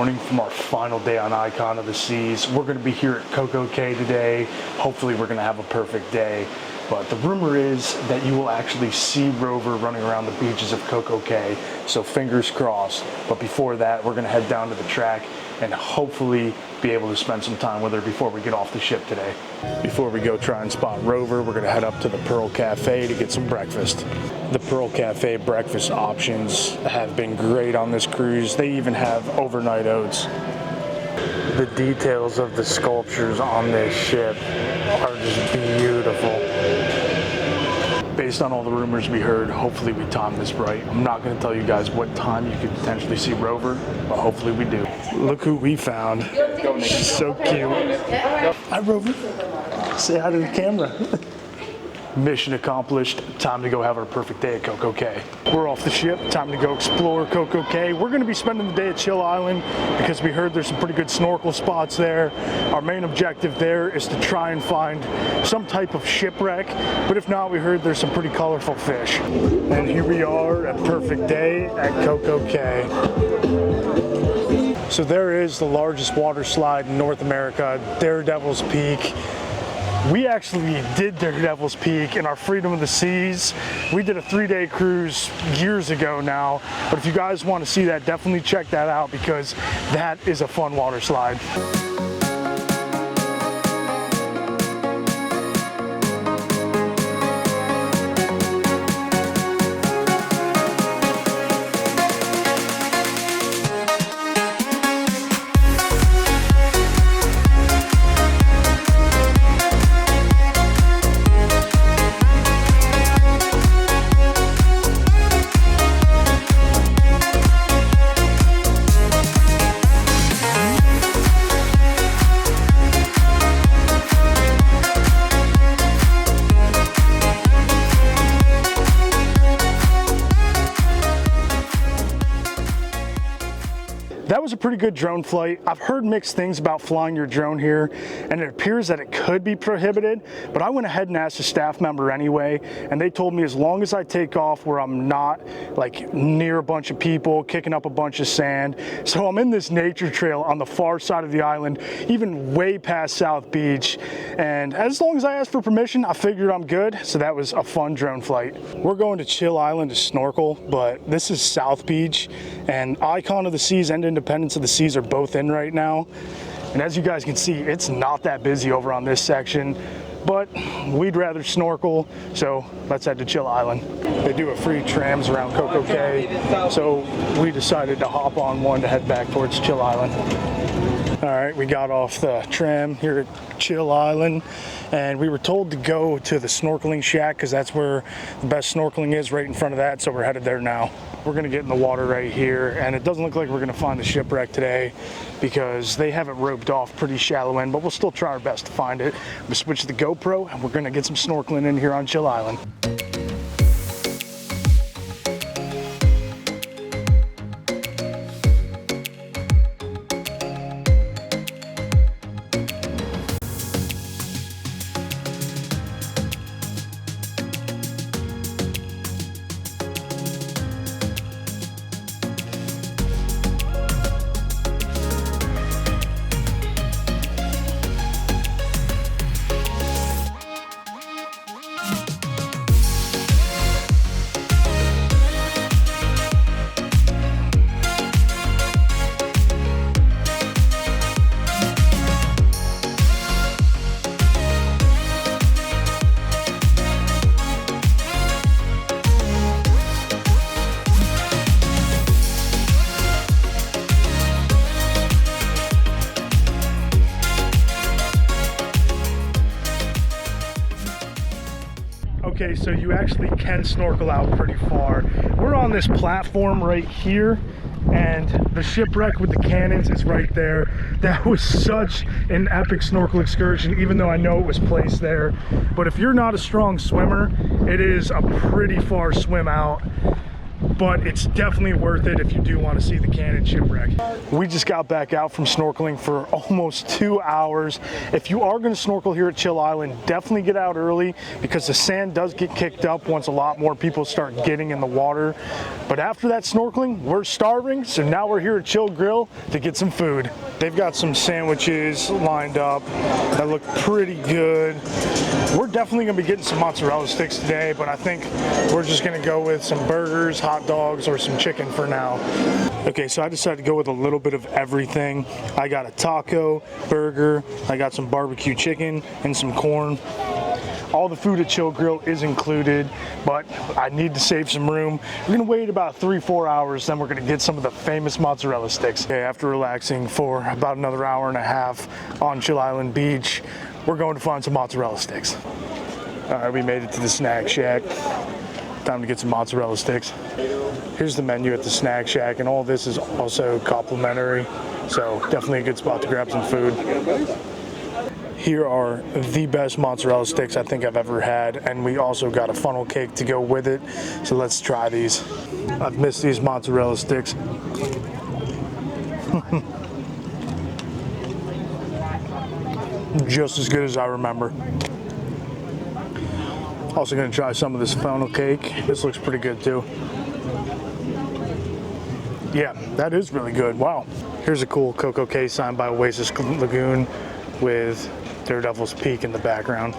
morning from our final day on Icon of the Seas. We're going to be here at Coco Cay today. Hopefully we're going to have a perfect day. But the rumor is that you will actually see Rover running around the beaches of Coco Cay, so fingers crossed. But before that, we're going to head down to the track and hopefully be able to spend some time with her before we get off the ship today. Before we go try and spot Rover, we're going to head up to the Pearl Cafe to get some breakfast. The Pearl Cafe breakfast options have been great on this cruise. They even have overnight oats. The details of the sculptures on this ship are just beautiful. Based on all the rumors we heard, hopefully we timed this right. I'm not going to tell you guys what time you could potentially see Rover, but hopefully we do. Look who we found. She's so cute. Hi, Rover. Say hi to the camera. Mission accomplished. Time to go have our perfect day at Coco Cay. We're off the ship. Time to go explore Coco Cay. We're going to be spending the day at Chill Island because we heard there's some pretty good snorkel spots there. Our main objective there is to try and find some type of shipwreck, but if not, we heard there's some pretty colorful fish. And here we are at perfect day at Coco Cay. So there is the largest water slide in North America, Daredevil's Peak. We actually did Daredevil's Peak in our Freedom of the Seas. We did a 3-day cruise years ago now, but if you guys want to see that, definitely check that out because that is a fun water slide. That was a pretty good drone flight. I've heard mixed things about flying your drone here, and it appears that it could be prohibited, but I went ahead and asked a staff member anyway, and they told me as long as I take off where I'm not like near a bunch of people, kicking up a bunch of sand. So I'm in this nature trail on the far side of the island, even way past South Beach, and as long as I asked for permission, I figured I'm good, so that was a fun drone flight. We're going to Chill Island to snorkel, but this is South Beach, and Icon of the Seas and Independence of the Seas are both in right now, and as you guys can see, it's not that busy over on this section, but we'd rather snorkel, so let's head to Chill Island. They do a free trams around Coco Cay, so we decided to hop on one to head back towards Chill Island. All right, we got off the tram here at Chill Island, and we were told to go to the snorkeling shack because that's where the best snorkeling is, right in front of that, so we're headed there now. We're gonna get in the water right here, and it doesn't look like we're gonna find the shipwreck today because they have it roped off pretty shallow end, but we'll still try our best to find it. We'll switch to the GoPro, and we're gonna get some snorkeling in here on Chill Island. Okay, so you actually can snorkel out pretty far. We're on this platform right here, and the shipwreck with the cannons is right there. That was such an epic snorkel excursion, even though I know it was placed there. But if you're not a strong swimmer, it is a pretty far swim out. but it's definitely worth it if you do want to see the cannon shipwreck. We just got back out from snorkeling for almost 2 hours. If you are going to snorkel here at Chill Island, definitely get out early because the sand does get kicked up once a lot more people start getting in the water. But after that snorkeling, we're starving, so now we're here at Chill Grill to get some food. They've got some sandwiches lined up that look pretty good. We're definitely going to be getting some mozzarella sticks today, but I think we're just going to go with some burgers, hot dogs, or some chicken for now. Okay, so I decided to go with a little bit of everything. I got a taco, burger, I got some barbecue chicken, and some corn. All the food at Chill Grill is included, but I need to save some room. We're gonna wait about 3-4 hours, then we're gonna get some of the famous mozzarella sticks. Okay, after relaxing for about another hour and a half on Chill Island Beach, we're going to find some mozzarella sticks. All right, we made it to the snack shack. Time to get some mozzarella sticks. Here's the menu at the snack shack, and all this is also complimentary, so definitely a good spot to grab some food. Here are the best mozzarella sticks I think I've ever had, and we also got a funnel cake to go with it, so let's try these. I've missed these mozzarella sticks. Just as good as I remember. Also gonna try some of this funnel cake. This looks pretty good too. Yeah, that is really good, wow. Here's a cool Coco case signed by Oasis Lagoon with Daredevil's Peak in the background.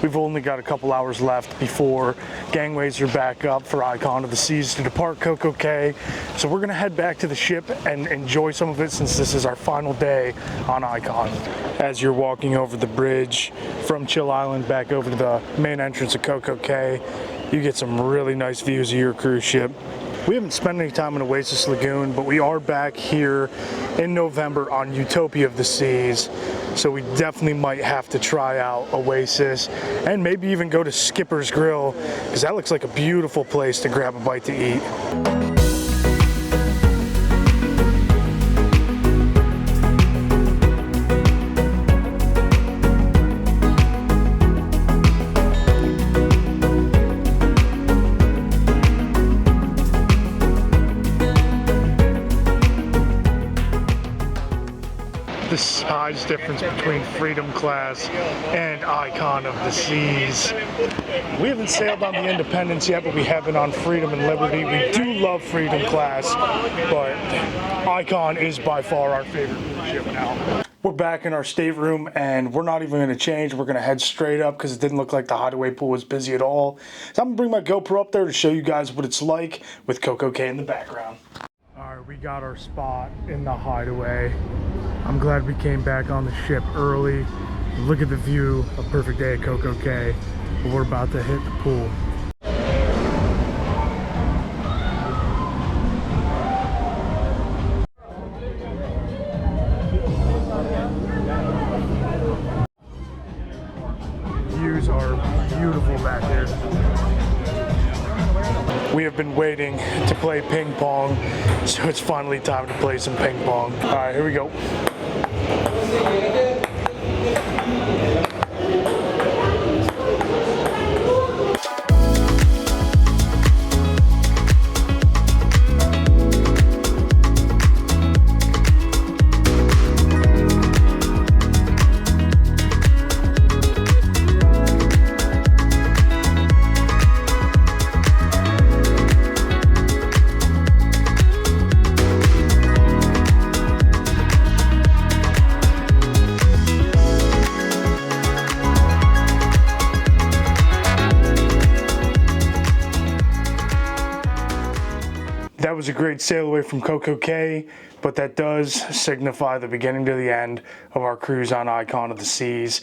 We've only got a couple hours left before gangways are back up for Icon of the Seas to depart Coco Cay. So we're gonna head back to the ship and enjoy some of it since this is our final day on Icon. As you're walking over the bridge from Chill Island back over to the main entrance of Coco Cay, you get some really nice views of your cruise ship. We haven't spent any time in Oasis Lagoon, but we are back here in November on Utopia of the Seas. So we definitely might have to try out Oasis and maybe even go to Skipper's Grill because that looks like a beautiful place to grab a bite to eat. The size difference between Freedom Class and Icon of the Seas. We haven't sailed on the Independence yet, but we have been on Freedom and Liberty. We do love Freedom Class, but Icon is by far our favorite cruise ship now. We're back in our stateroom and we're not even gonna change. We're gonna head straight up because it didn't look like the hideaway pool was busy at all. So I'm gonna bring my GoPro up there to show you guys what it's like with Coco Cay in the background. All right, we got our spot in the hideaway. I'm glad we came back on the ship early. Look at the view, a perfect day at Coco Cay. But we're about to hit the pool. Views are beautiful back here. We have been waiting to play ping pong, so it's finally time to play some ping pong. All right, here we go. That was a great sail away from Coco Cay, but that does signify the beginning to the end of our cruise on Icon of the Seas.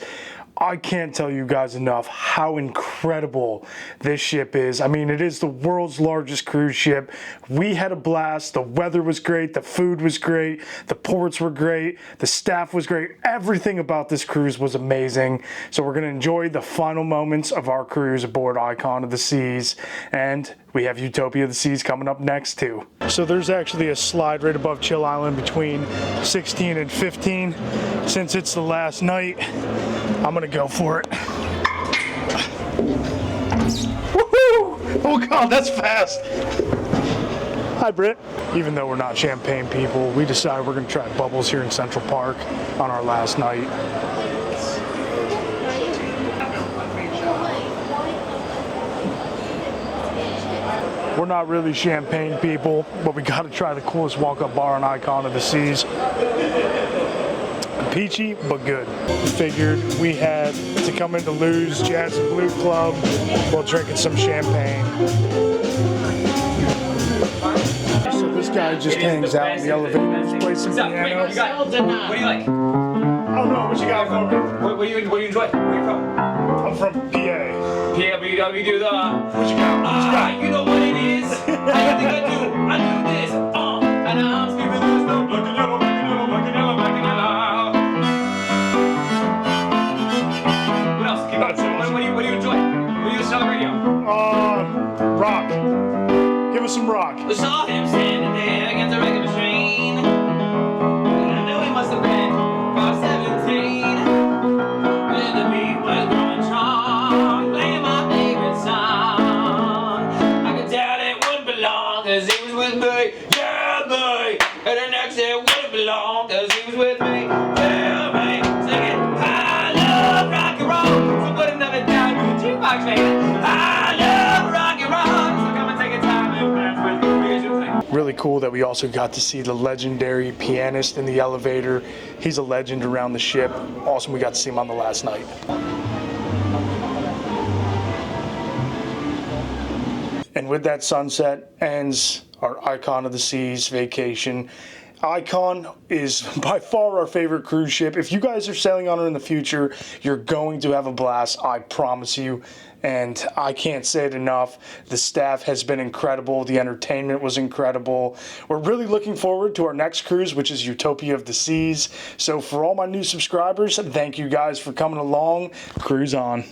I can't tell you guys enough how incredible this ship is. I mean, it is the world's largest cruise ship. We had a blast. The weather was great. The food was great. The ports were great. The staff was great. Everything about this cruise was amazing. So we're going to enjoy the final moments of our cruise aboard Icon of the Seas. And we have Utopia of the Seas coming up next too. So there's actually a slide right above Chill Island between 16 and 15. Since it's the last night, I'm gonna go for it. Woohoo! Oh God, that's fast. Hi, Britt. Even though we're not champagne people, we decided we're gonna try bubbles here in Central Park on our last night. We're not really champagne people, but we gotta try the coolest walk-up bar and icon of the seas. Peachy, but good. We figured we had to come in to lose Jazz and Blue Club while drinking some champagne. So this guy just hangs out in the elevator. He's playing some piano. What do you like? I don't know, what you got for me? What do you enjoy? Where are you from? I'm from PA. PA, we do the... What you got? What you got? You know what it is. I think I do this. And I'm skipping this stuff. Black and yellow, black and yellow, black and yellow, black and yellow. What else? Keep That's going. awesome. What do you enjoy? What do you listen to on the radio? Rock. Give us some rock. We saw him standing there against a record machine. And I knew he must have been about 17. And the beat was growing strong, playing my favorite song. I could tell it wouldn't belong, cause he was with me. Yeah, me. And the next day it wouldn't belong, cause he was with me. Yeah, me. Singing, I love rock and roll. So put another down to the jukebox, baby. I love rock and roll. So come and take a time and dance with me. Here's your thing. Really cool that we also got to see the legendary pianist in the elevator. He's a legend around the ship. Awesome, we got to see him on the last night. And with that, sunset ends our Icon of the Seas vacation. Icon is by far our favorite cruise ship. If you guys are sailing on it in the future, you're going to have a blast, I promise you. And I can't say it enough. The staff has been incredible. The entertainment was incredible. We're really looking forward to our next cruise, which is Utopia of the Seas. So for all my new subscribers, thank you guys for coming along. Cruise on.